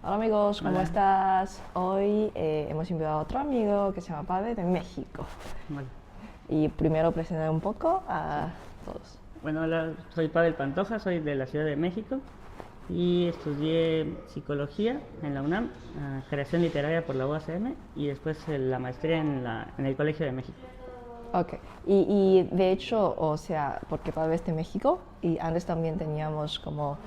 Hola amigos, ¿cómo Hola, estás? Hoy hemos invitado a otro amigo que se llama Pavel de México. hola. Y primero presentar un poco a todos. Bueno, hola, soy Pavel Pantoja, soy de la Ciudad de México y estudié psicología en la UNAM, creación literaria por la UACM y después la maestría en el Colegio de México. Ok, y de hecho, o sea, porque Pavel es de México y antes también teníamos como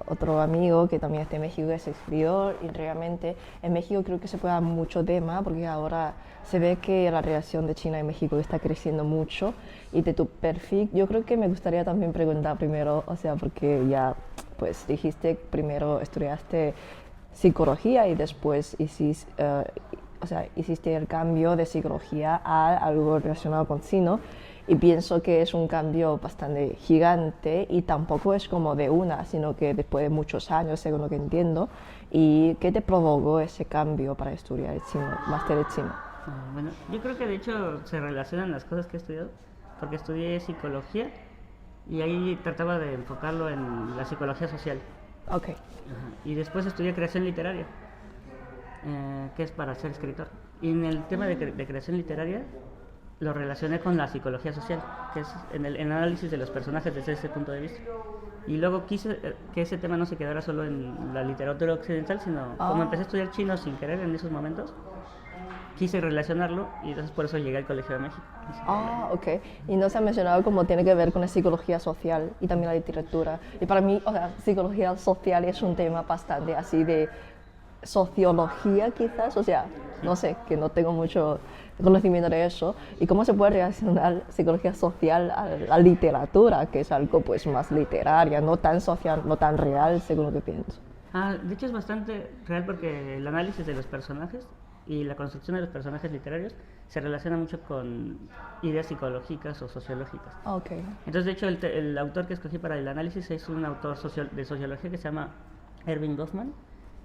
otro amigo que también es de México, que es escritor y realmente en México creo que se puede dar mucho tema porque ahora se ve que la relación de China y México está creciendo mucho y de tu perfil yo creo que me gustaría también preguntar primero, o sea, porque ya pues dijiste primero estudiaste psicología y después hiciste, o sea, hiciste el cambio de psicología a algo relacionado con cine y pienso que es un cambio bastante gigante y tampoco es como de una, sino que después de muchos años, según lo que entiendo. ¿Y qué te provocó ese cambio para estudiar el chino, máster de chino? Bueno, yo creo que de hecho se relacionan las cosas que he estudiado, porque estudié psicología y ahí trataba de enfocarlo en la psicología social. Ok. Y después estudié creación literaria, que es para ser escritor. Y en el tema de creación literaria lo relacioné con la psicología social, que es en el análisis de los personajes desde ese punto de vista. Y luego quise que ese tema no se quedara solo en la literatura occidental, sino como Ah, empecé a estudiar chino sin querer en esos momentos, quise relacionarlo y entonces por eso llegué al Colegio de México. ok. Y no se ha mencionado cómo tiene que ver con la psicología social y también la literatura. Y para mí, o sea, psicología social es un tema bastante así de sociología quizás, o sea, Sí. no sé, que no tengo mucho conocimiento de eso. Y cómo se puede relacionar psicología social a la literatura, que es algo pues más literaria, no tan social, no tan real, según lo que pienso. De hecho es bastante real porque el análisis de los personajes y la construcción de los personajes literarios se relaciona mucho con ideas psicológicas o sociológicas. Ok. Entonces, de hecho, el autor que escogí para el análisis es un autor de sociología que se llama Erving Goffman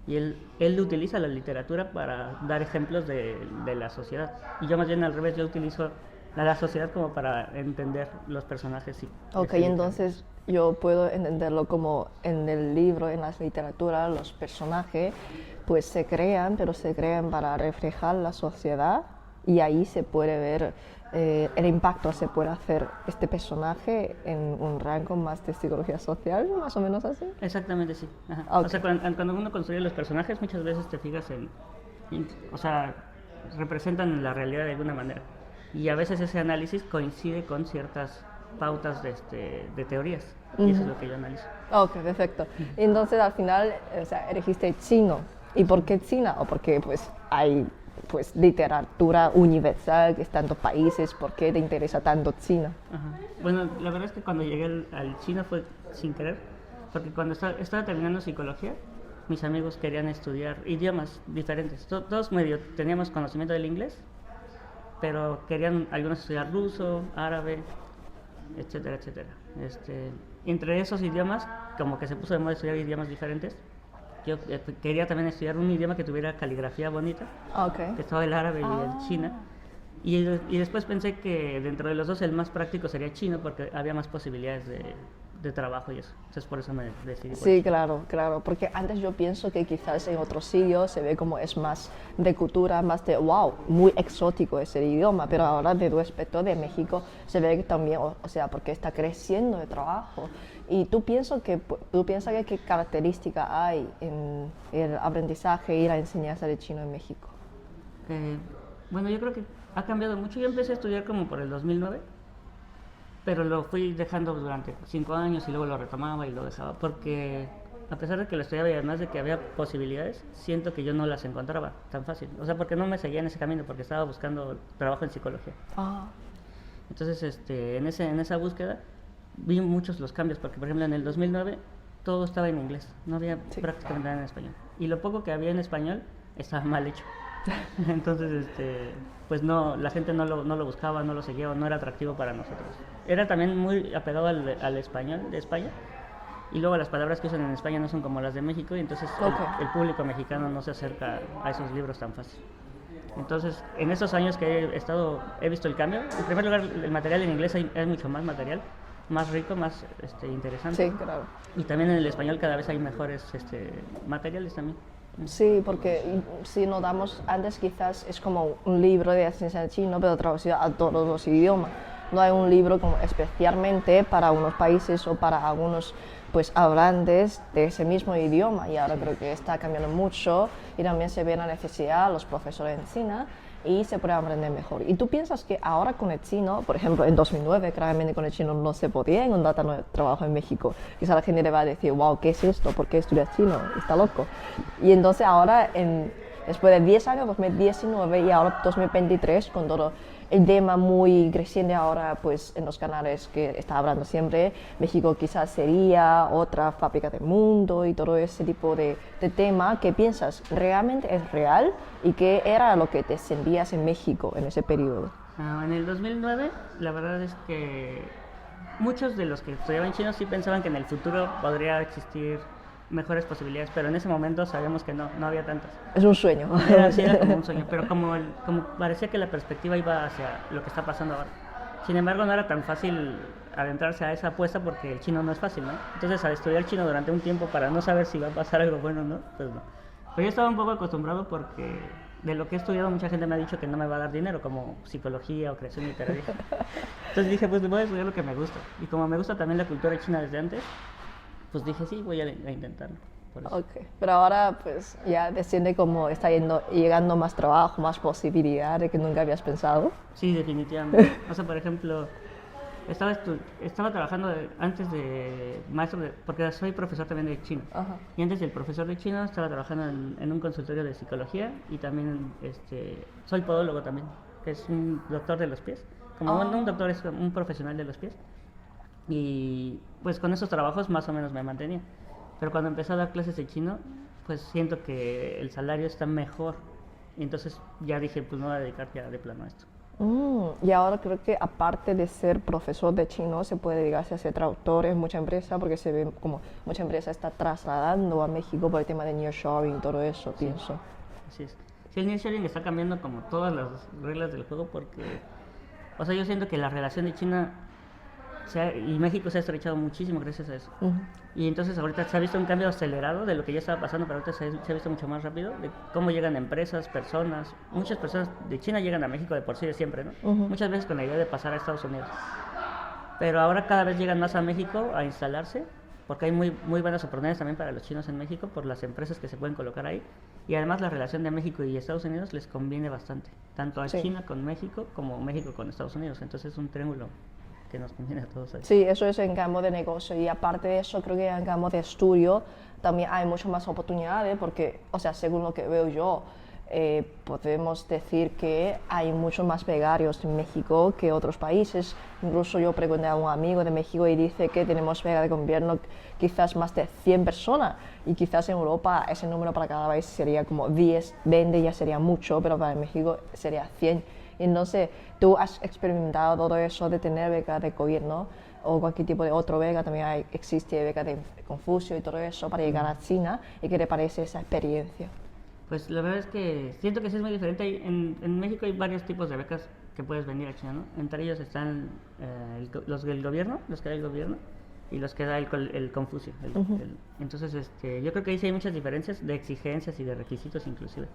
y él utiliza la literatura para dar ejemplos de la sociedad. Y yo más bien al revés, yo utilizo la sociedad como para entender los personajes Ok, literarios. entonces yo puedo entenderlo como en el libro, en las literaturas, los personajes pues se crean, pero se crean para reflejar la sociedad y ahí se puede ver el impacto se puede hacer este personaje en un rango más de psicología social, más o menos así. Exactamente, sí. Ajá. O Ok. sea, cuando uno construye los personajes, muchas veces te fijas o sea, representan la realidad de alguna manera. Y a veces ese análisis coincide con ciertas pautas de teorías. Y eso es lo que yo analizo. Ok, perfecto. Entonces al final, o sea, elegiste chino. ¿Y por qué China? O porque pues hay pues literatura universal que es tantos países, ¿por qué te interesa tanto China? Ajá. Bueno, la verdad es que cuando llegué al chino fue sin querer, porque cuando estaba terminando psicología, mis amigos querían estudiar idiomas diferentes. Todos medio teníamos conocimiento del inglés, pero querían algunos estudiar ruso, árabe, etcétera, etcétera. Entre esos idiomas, como que se puso de moda estudiar idiomas diferentes, yo quería también estudiar un idioma que tuviera caligrafía bonita, Ok. que estaba el árabe y el china. Ah. Y después pensé que dentro de los dos el más práctico sería chino porque había más posibilidades de trabajo y eso. Entonces por eso me decidí por Sí, chino. claro, claro, porque antes yo pienso que quizás en otros sitios se ve como es más de cultura, más de wow, muy exótico ese idioma, pero ahora de tu aspecto de México se ve que también, o sea, porque está creciendo el trabajo. Y tú piensas que qué característica hay en el aprendizaje y la enseñanza de chino en México. Eh, bueno, yo creo que ha cambiado mucho. Yo empecé a estudiar como por el 2009, pero lo fui dejando durante 5 años y luego lo retomaba y lo dejaba porque a pesar de que lo estudiaba y además de que había posibilidades, siento que yo no las encontraba tan fácil. O sea, porque no me seguía en ese camino, porque estaba buscando trabajo en psicología. Ah, Entonces, en esa búsqueda vi muchos los cambios, porque por ejemplo en el 2009 todo estaba en inglés, no había sí. prácticamente nada en español. Y lo poco que había en español estaba mal hecho. Entonces, pues no, la gente no lo buscaba, no lo seguía, no era atractivo para nosotros. Era también muy apegado al español de España. Y luego las palabras que usan en España no son como las de México y entonces Ok. el público mexicano no se acerca a esos libros tan fácil. Entonces, en esos años que he visto el cambio. En primer lugar, el material en inglés hay mucho más material, más rico, más interesante. Sí, claro. Y también en el español cada vez hay mejores materiales también. Sí, porque si notamos antes quizás es como un libro de enseñanza chino, pero traducido a todos los idiomas. No hay un libro como especialmente para unos países o para algunos pues hablantes de ese mismo idioma, y ahora creo que está cambiando mucho y también se ve la necesidad los profesores en China y se puede aprender mejor. ¿Y tú piensas que ahora con el chino, por ejemplo, en 2009, claramente con el chino no se podía encontrar trabajo en México? Quizá la gente le va a decir, wow, ¿qué es esto? ¿Por qué estudias chino? Está loco. Y entonces ahora, después de 10 años, 2019 y ahora 2023, con todo el tema muy creciente ahora pues en los canales que está hablando siempre, México quizás sería otra fábrica del mundo y todo ese tipo de tema, ¿qué piensas? ¿Realmente es real? ¿Y qué era lo que te sentías en México en ese periodo? En el 2009, la verdad es que muchos de los que estudiaban chino sí pensaban que en el futuro podría existir mejores posibilidades, pero en ese momento sabíamos que no había tantas. Es un sueño. Sí, era como un sueño, pero como parecía que la perspectiva iba hacia lo que está pasando ahora. Sin embargo, no era tan fácil adentrarse a esa apuesta porque el chino no es fácil, ¿no? Entonces, al estudiar chino durante un tiempo para no saber si va a pasar algo bueno o no, pues no. Pero yo estaba un poco acostumbrado porque de lo que he estudiado mucha gente me ha dicho que no me va a dar dinero, como psicología o creación literaria. Entonces dije, pues voy a estudiar lo que me gusta. Y como me gusta también la cultura china desde antes, pues dije, sí, voy a intentarlo. Ok, pero ahora pues ya te sientes como está llegando más trabajo, más posibilidades que nunca habías pensado. Sí, definitivamente. O sea, por ejemplo, estaba trabajando antes de maestro, porque soy profesor también de chino. Ajá. Y antes del profesor de chino estaba trabajando en un consultorio de psicología y también soy podólogo también, que es un doctor de los pies. Como un doctor es un profesional de los pies. Y pues con esos trabajos más o menos me mantenía. Pero cuando empecé a dar clases de chino, pues siento que el salario está mejor. Y entonces ya dije, pues me voy a dedicar ya de plano a esto. Y ahora creo que aparte de ser profesor de chino, se puede dedicarse a ser traductor en mucha empresa, porque se ve como mucha empresa está trasladando a México por el tema de nearshoring y todo eso, sí, pienso. Así es. Sí, el nearshoring está cambiando como todas las reglas del juego porque, o sea, yo siento que la relación de China y México se ha estrechado muchísimo gracias a eso. Y entonces ahorita se ha visto un cambio acelerado de lo que ya estaba pasando, pero ahorita se ha visto mucho más rápido de cómo llegan empresas, personas. Muchas personas de China llegan a México de por sí de siempre, ¿no? Muchas veces con la idea de pasar a Estados Unidos. Pero ahora cada vez llegan más a México a instalarse, porque hay muy buenas oportunidades también para los chinos en México por las empresas que se pueden colocar ahí. Y además la relación de México y Estados Unidos les conviene bastante, tanto a China con México como México con Estados Unidos. Entonces es un triángulo que nos conviene a todos ahí. Sí, eso es en campo de negocio, y aparte de eso creo que en campo de estudio también hay muchas más oportunidades porque, o sea, según lo que veo yo, podemos decir que hay muchos más becarios en México que otros países. Incluso yo pregunté a un amigo de México y dice que tenemos becas de gobierno quizás más de 100 personas, y quizás en Europa ese número para cada país sería como 10, 20 ya sería mucho, pero para México sería 100. Entonces, ¿tú has experimentado todo eso de tener beca de gobierno o cualquier tipo de otro beca? También existe beca de Confucio y todo eso para llegar a China. ¿Y qué te parece esa experiencia? Pues la verdad es que siento que sí es muy diferente. En México hay varios tipos de becas que puedes venir a China, ¿no? Entre ellos están los del gobierno, los que da el gobierno, y los que da el Confucio. Entonces, yo creo que ahí sí hay muchas diferencias de exigencias y de requisitos inclusive.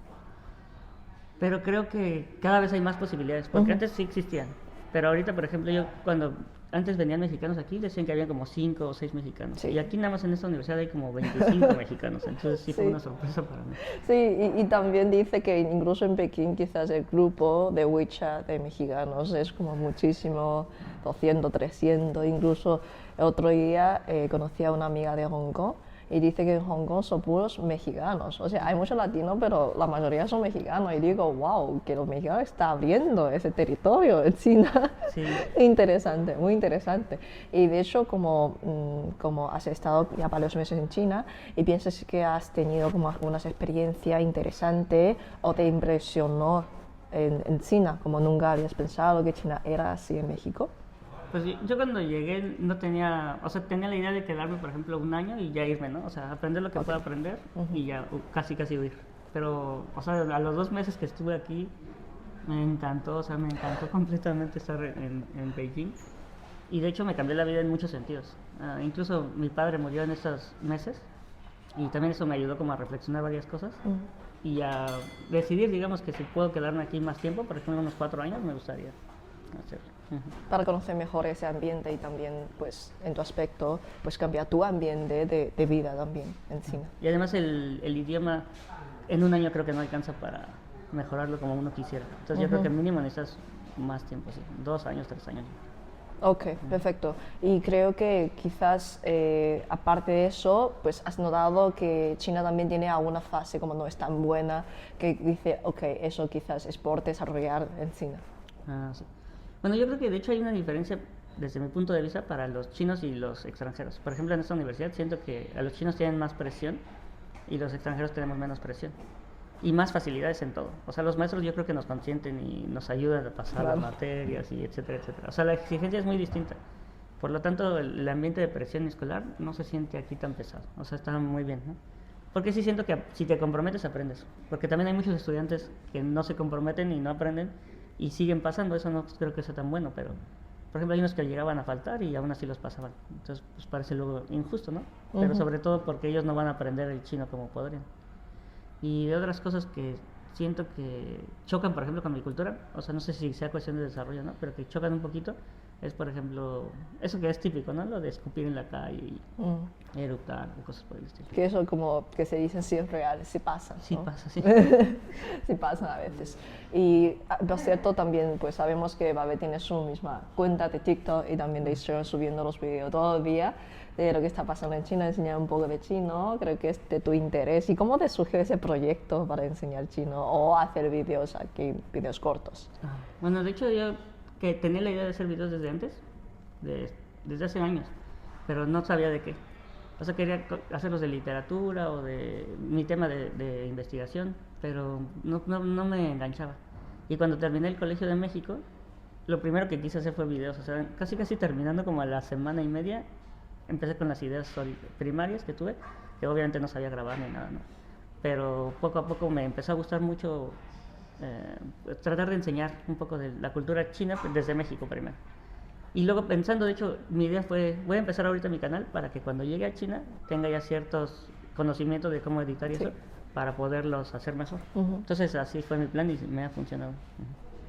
Pero creo que cada vez hay más posibilidades, porque antes sí existían. Pero ahorita, por ejemplo, yo cuando antes venían mexicanos aquí, decían que había como 5 o 6 mexicanos. Sí. Y aquí nada más en esta universidad hay como 25 mexicanos. Entonces sí fue una sorpresa para mí. Sí, y también dice que incluso en Pekín quizás el grupo de WeChat de mexicanos es como muchísimo, 200, 300. Incluso el otro día conocí a una amiga de Hong Kong y dice que en Hong Kong son puros mexicanos. O sea, hay muchos latinos, pero la mayoría son mexicanos. Y digo, wow, que los mexicanos están abriendo ese territorio en China. Sí. Interesante, muy interesante. Y de hecho, como has estado ya varios meses en China y piensas que has tenido como algunas experiencias interesantes o te impresionó en China, como nunca habías pensado que China era así en México. Pues yo cuando llegué no tenía, o sea, tenía la idea de quedarme, por ejemplo, un año y ya irme, ¿no? O sea, aprender lo que pueda aprender y ya casi huir. Pero, o sea, a los 2 meses que estuve aquí, me encantó, o sea, me encantó completamente estar en Beijing. Y de hecho me cambió la vida en muchos sentidos. Incluso mi padre murió en estos meses Y también eso me ayudó como a reflexionar varias cosas Mm. y a decidir, digamos, que si puedo quedarme aquí más tiempo, por ejemplo, unos 4 años, me gustaría hacerlo. Para conocer mejor ese ambiente y también, pues, en tu aspecto, pues cambiar tu ambiente de vida también en China. Y además el idioma en un año creo que no alcanza para mejorarlo como uno quisiera. Entonces yo creo que mínimo necesitas más tiempo, sí, 2 años, 3 años. Ok, perfecto. Y creo que quizás, aparte de eso, pues has notado que China también tiene alguna fase como no es tan buena, que dice, ok, eso quizás es por desarrollar en China. Ah, sí. Bueno, yo creo que de hecho hay una diferencia desde mi punto de vista para los chinos y los extranjeros. Por ejemplo, en esta universidad siento que a los chinos tienen más presión y los extranjeros tenemos menos presión. Y más facilidades en todo. O sea, los maestros yo creo que nos consienten y nos ayudan a pasar las Claro. materias y etcétera, etcétera. O sea, la exigencia es muy distinta. Por lo tanto, el ambiente de presión escolar no se siente aquí tan pesado. O sea, está muy bien, ¿no? Porque sí siento que si te comprometes, aprendes. Porque también hay muchos estudiantes que no se comprometen y no aprenden y siguen pasando. Eso no creo que sea tan bueno, pero... Por ejemplo, hay unos que llegaban a faltar y aún así los pasaban. Entonces, pues parece luego injusto, ¿no? Pero sobre todo porque ellos no van a aprender el chino como podrían. Y de otras cosas que siento que chocan, por ejemplo, con mi cultura, o sea, no sé si sea cuestión de desarrollo, ¿no? Pero que chocan un poquito, es, por ejemplo, eso que es típico, ¿no? Lo de escupir en la calle y eructar y cosas por el estilo. Que eso como que se dicen sí es real, sí pasa, Sí ¿no? pasa, sí. Sí pasa a veces. Y por cierto, también pues sabemos que Babe tiene su misma cuenta de TikTok y también de Instagram subiendo los vídeos todo el día de lo que está pasando en China, enseñar un poco de chino, creo que es de tu interés. ¿Y cómo te surgió ese proyecto para enseñar chino o hacer vídeos aquí, vídeos cortos? Bueno, de hecho yo que tenía la idea de hacer videos desde antes, desde hace años, pero no sabía de qué. O sea, quería hacerlos de literatura o de mi tema de investigación, pero no me enganchaba. Y cuando terminé el Colegio de México, lo primero que quise hacer fue videos. O sea, casi terminando como a la semana y media, empecé con las ideas primarias que tuve, que obviamente no sabía grabar ni nada, ¿no? Pero poco a poco me empezó a gustar mucho tratar de enseñar un poco de la cultura china desde México primero. Y luego pensando, de hecho, mi idea fue, voy a empezar ahorita mi canal para que cuando llegue a China tenga ya ciertos conocimientos de cómo editar y Sí. eso, para poderlos hacer mejor. Entonces así fue mi plan y me ha funcionado.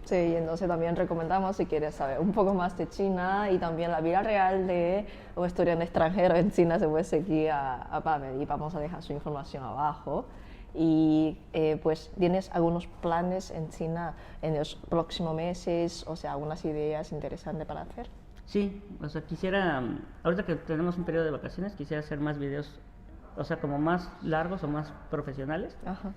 Sí, y entonces también recomendamos si quieres saber un poco más de China y también la vida real de un estudiante extranjero en China, se puede seguir a Pavel y vamos a dejar su información abajo. Y pues, ¿tienes algunos planes en China en los próximos meses? O sea, algunas ideas interesantes para hacer. Sí, o sea, quisiera, ahorita que tenemos un periodo de vacaciones, quisiera hacer más videos, o sea, como más largos o más profesionales. Ajá.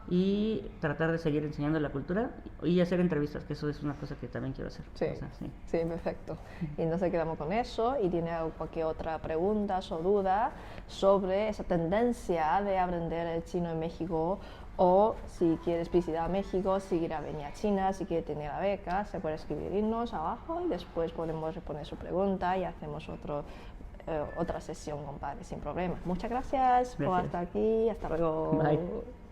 Y tratar de seguir enseñando la cultura y hacer entrevistas, que eso es una cosa que también quiero hacer. Sí, O sea, sí. sí, perfecto. Y entonces quedamos con eso. ¿Y tiene cualquier otra pregunta o duda sobre esa tendencia de aprender el chino en México? O si quieres visitar México, si quieres venir a China, si quieres tener la beca, se puede escribirnos abajo y después podemos responder su pregunta y hacemos otra sesión con Padre sin problema. Muchas gracias por Gracias. estar aquí. Hasta luego. Bye.